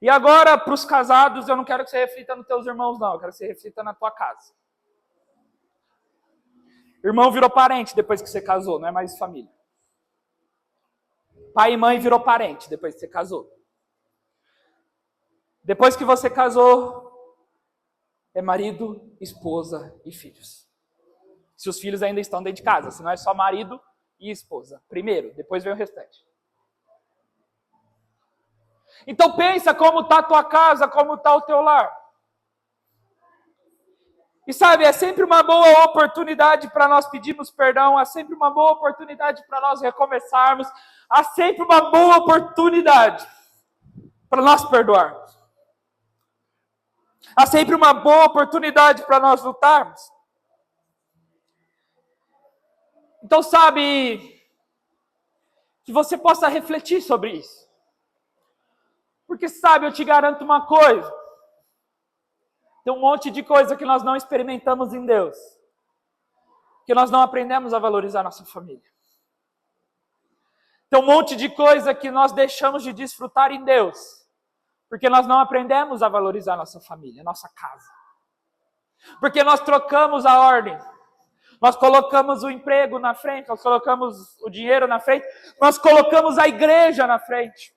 E agora, para os casados, eu não quero que você reflita nos teus irmãos, não. Eu quero que você reflita na tua casa. Irmão virou parente depois que você casou, não é mais família. Pai e mãe virou parente depois que você casou. Depois que você casou, é marido, esposa e filhos. Se os filhos ainda estão dentro de casa, senão é só marido e esposa. Primeiro, depois vem o restante. Então pensa como está a tua casa, como está o teu lar. E sabe, é sempre uma boa oportunidade para nós pedirmos perdão, há sempre uma boa oportunidade para nós recomeçarmos, há sempre uma boa oportunidade para nós perdoarmos. Há sempre uma boa oportunidade para nós lutarmos. Então, sabe, que você possa refletir sobre isso. Porque, sabe, eu te garanto uma coisa. Tem um monte de coisa que nós não experimentamos em Deus. Que nós não aprendemos a valorizar nossa família. Tem um monte de coisa que nós deixamos de desfrutar em Deus. Porque nós não aprendemos a valorizar nossa família, nossa casa. Porque nós trocamos a ordem. Nós colocamos o emprego na frente, nós colocamos o dinheiro na frente, nós colocamos a igreja na frente.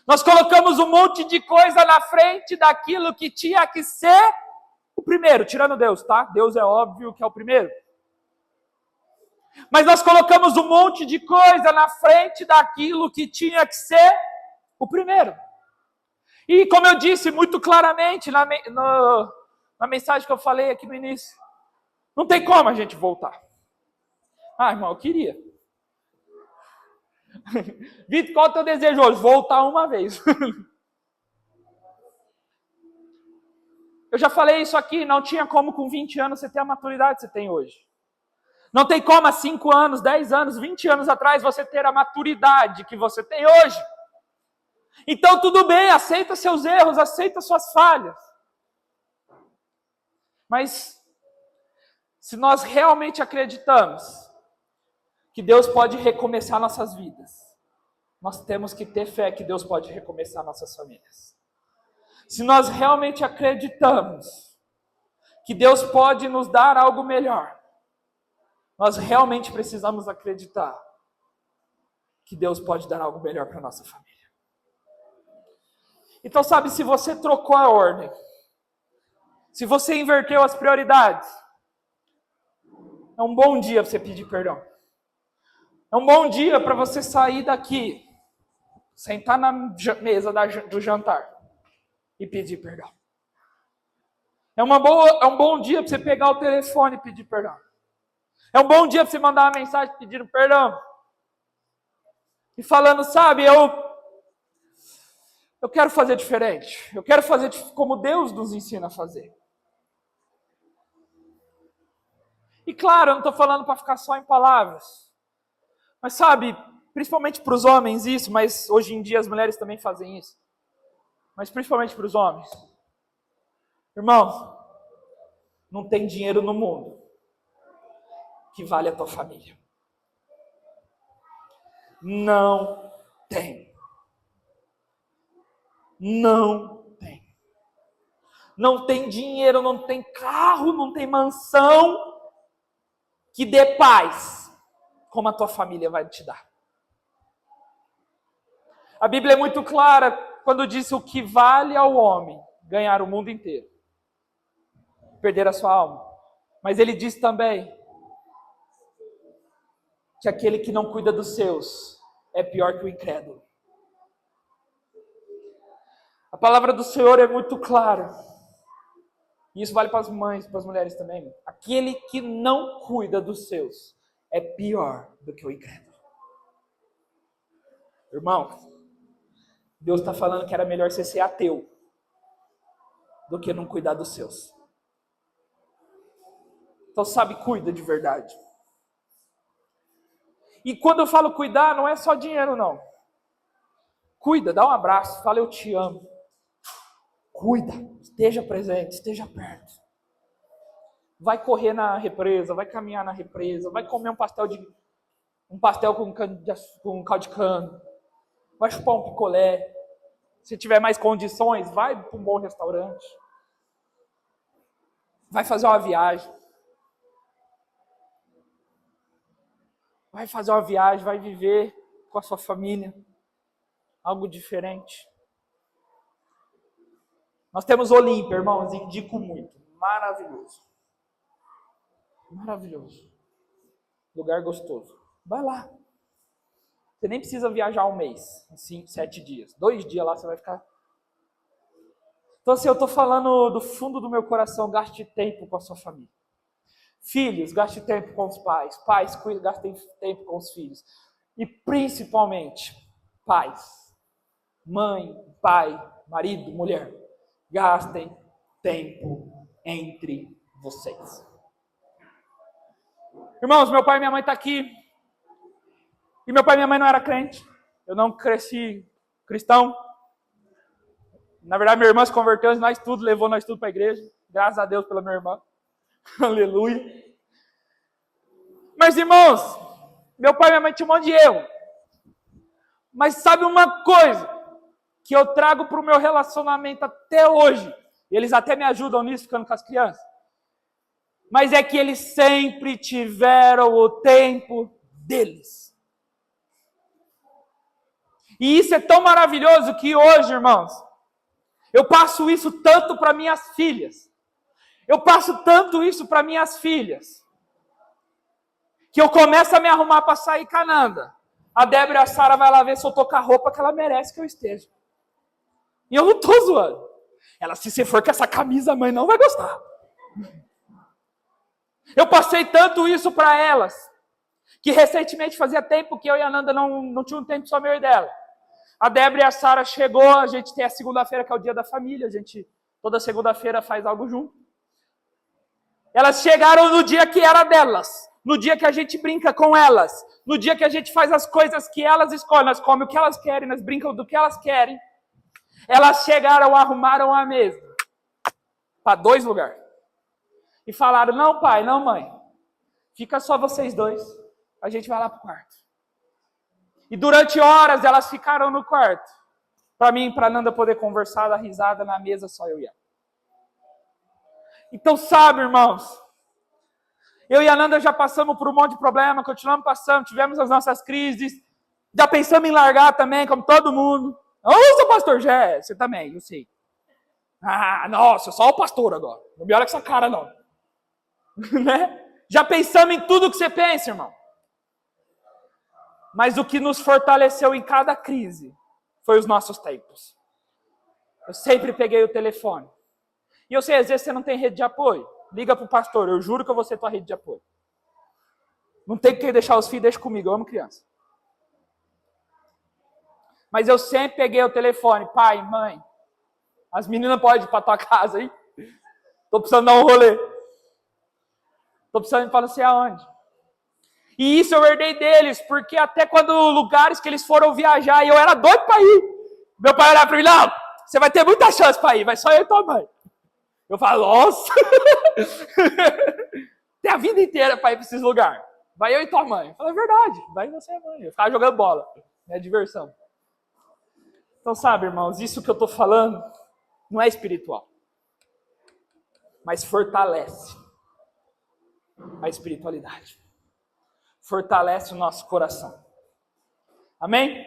Nós colocamos um monte de coisa na frente daquilo que tinha que ser o primeiro, tirando Deus, tá? Deus é óbvio que é o primeiro. Mas nós colocamos um monte de coisa na frente daquilo que tinha que ser o primeiro. E como eu disse muito claramente na mensagem que eu falei aqui no início, não tem como a gente voltar. Ah, irmão, eu queria. Vitor, qual é o teu desejo hoje? Voltar uma vez. Eu já falei isso aqui, não tinha como com 20 anos você ter a maturidade que você tem hoje. Não tem como há 5 anos, 10 anos, 20 anos atrás você ter a maturidade que você tem hoje. Então tudo bem, aceita seus erros, aceita suas falhas. Mas se nós realmente acreditamos que Deus pode recomeçar nossas vidas, nós temos que ter fé que Deus pode recomeçar nossas famílias. Se nós realmente acreditamos que Deus pode nos dar algo melhor, nós realmente precisamos acreditar que Deus pode dar algo melhor para a nossa família. Então, sabe, se você trocou a ordem, se você inverteu as prioridades, é um bom dia para você pedir perdão. É um bom dia para você sair daqui, sentar na mesa do jantar e pedir perdão. É um bom dia para você pegar o telefone e pedir perdão. É um bom dia para você mandar uma mensagem pedindo perdão. E falando, sabe, eu quero fazer diferente. Eu quero fazer como Deus nos ensina a fazer. E claro, eu não estou falando para ficar só em palavras. Mas sabe, principalmente para os homens isso, mas hoje em dia as mulheres também fazem isso. Mas principalmente para os homens. Irmãos, não tem dinheiro no mundo que vale a tua família. Não tem. Não tem. Não tem dinheiro, não tem carro, não tem mansão que dê paz como a tua família vai te dar. A Bíblia é muito clara quando diz o que vale ao homem ganhar o mundo inteiro, perder a sua alma. Mas ele diz também que aquele que não cuida dos seus é pior que o incrédulo. A palavra do Senhor é muito clara. E isso vale para as mães, para as mulheres também. Aquele que não cuida dos seus é pior do que o incrédulo. Irmão, Deus está falando que era melhor você ser ateu do que não cuidar dos seus. Então, sabe, cuida de verdade. E quando eu falo cuidar, não é só dinheiro, não. Cuida, dá um abraço, fala eu te amo. Cuida, esteja presente, esteja perto. Vai correr na represa, vai caminhar na represa, vai comer um pastel com caldo de cana, vai chupar um picolé. Se tiver mais condições, vai para um bom restaurante. Vai fazer uma viagem. Vai fazer uma viagem, vai viver com a sua família. Algo diferente. Nós temos Olímpia, irmãos, indico muito. Maravilhoso. Maravilhoso. Lugar gostoso. Vai lá. Você nem precisa viajar um mês, 5, 7 dias. 2 dias lá você vai ficar. Então assim, eu estou falando do fundo do meu coração, gaste tempo com a sua família. Filhos, gaste tempo com os pais. Pais, gastem tempo com os filhos. E principalmente, pais. Mãe, pai, marido, mulher. Gastem tempo entre vocês. Irmãos, meu pai e minha mãe estão aqui. E meu pai e minha mãe não eram crente. Eu não cresci cristão. Na verdade, minha irmã se converteu, levou nós tudo para a igreja. Graças a Deus pela minha irmã. Aleluia. Mas, irmãos, meu pai e minha mãe tinham um monte de erro. Mas sabe uma coisa que eu trago para o meu relacionamento até hoje? Eles até me ajudam nisso, ficando com as crianças. Mas é que eles sempre tiveram o tempo deles. E isso é tão maravilhoso que hoje, irmãos, eu passo isso tanto para minhas filhas. Eu passo tanto isso para minhas filhas. Que eu começo a me arrumar para sair cananda. A Débora e a Sara vai lá ver se eu tô com a roupa que ela merece que eu esteja. E eu não tô zoando. Ela, se você for com essa camisa, a mãe não vai gostar. Eu passei tanto isso para elas, que recentemente fazia tempo que eu e a Nanda não tinha um tempo só meu e dela. A Débora e a Sara chegou, a gente tem a segunda-feira que é o dia da família, a gente toda segunda-feira faz algo junto. Elas chegaram no dia que era delas, no dia que a gente brinca com elas, no dia que a gente faz as coisas que elas escolhem, nós comemos o que elas querem, nós brincamos do que elas querem. Elas chegaram, arrumaram a mesa para 2 lugares. E falaram, não pai, não mãe, fica só vocês 2, a gente vai lá pro quarto. E durante horas elas ficaram no quarto, para mim e para Nanda poder conversar, dar risada na mesa, só eu e ela. Então sabe, irmãos, eu e a Nanda já passamos por um monte de problema, continuamos passando, tivemos as nossas crises, já pensamos em largar também, como todo mundo. Ô, seu pastor Jé, você também, eu sei. Ah, nossa, só o pastor agora, não me olha com essa cara não. Né? Já pensamos em tudo que você pensa, irmão. Mas o que nos fortaleceu em cada crise foi os nossos tempos. Eu sempre peguei o telefone. E eu sei, às vezes você não tem rede de apoio. Liga pro pastor, eu juro que eu vou ser tua rede de apoio. Não tem que deixar os filhos, deixa comigo, eu amo criança. Mas eu sempre peguei o telefone, pai, mãe, as meninas podem ir pra tua casa aí? Tô precisando dar um rolê. Tô precisando ir para não sei aonde. E isso eu herdei deles, porque até quando lugares que eles foram viajar, e eu era doido para ir. Meu pai olhava para mim, não, você vai ter muita chance para ir, vai só eu e tua mãe. Eu falo, nossa, tem a vida inteira para ir para esses lugares. Vai eu e tua mãe. Eu falo, é verdade, vai você e a mãe. Eu ficava jogando bola, minha diversão. Então, sabe, irmãos, isso que eu estou falando não é espiritual, mas fortalece a espiritualidade. Fortalece o nosso coração. Amém?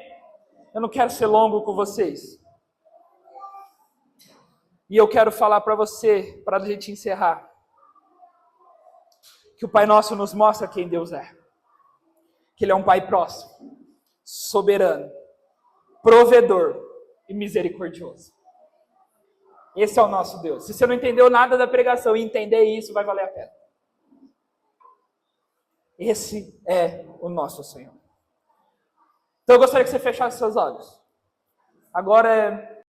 Eu não quero ser longo com vocês. E eu quero falar para você, para a gente encerrar, que o Pai Nosso nos mostra quem Deus é. Que Ele é um Pai próximo, soberano, provedor e misericordioso. Esse é o nosso Deus. Se você não entendeu nada da pregação e entender isso, vai valer a pena. Esse é o nosso Senhor. Então eu gostaria que você fechasse seus olhos. Agora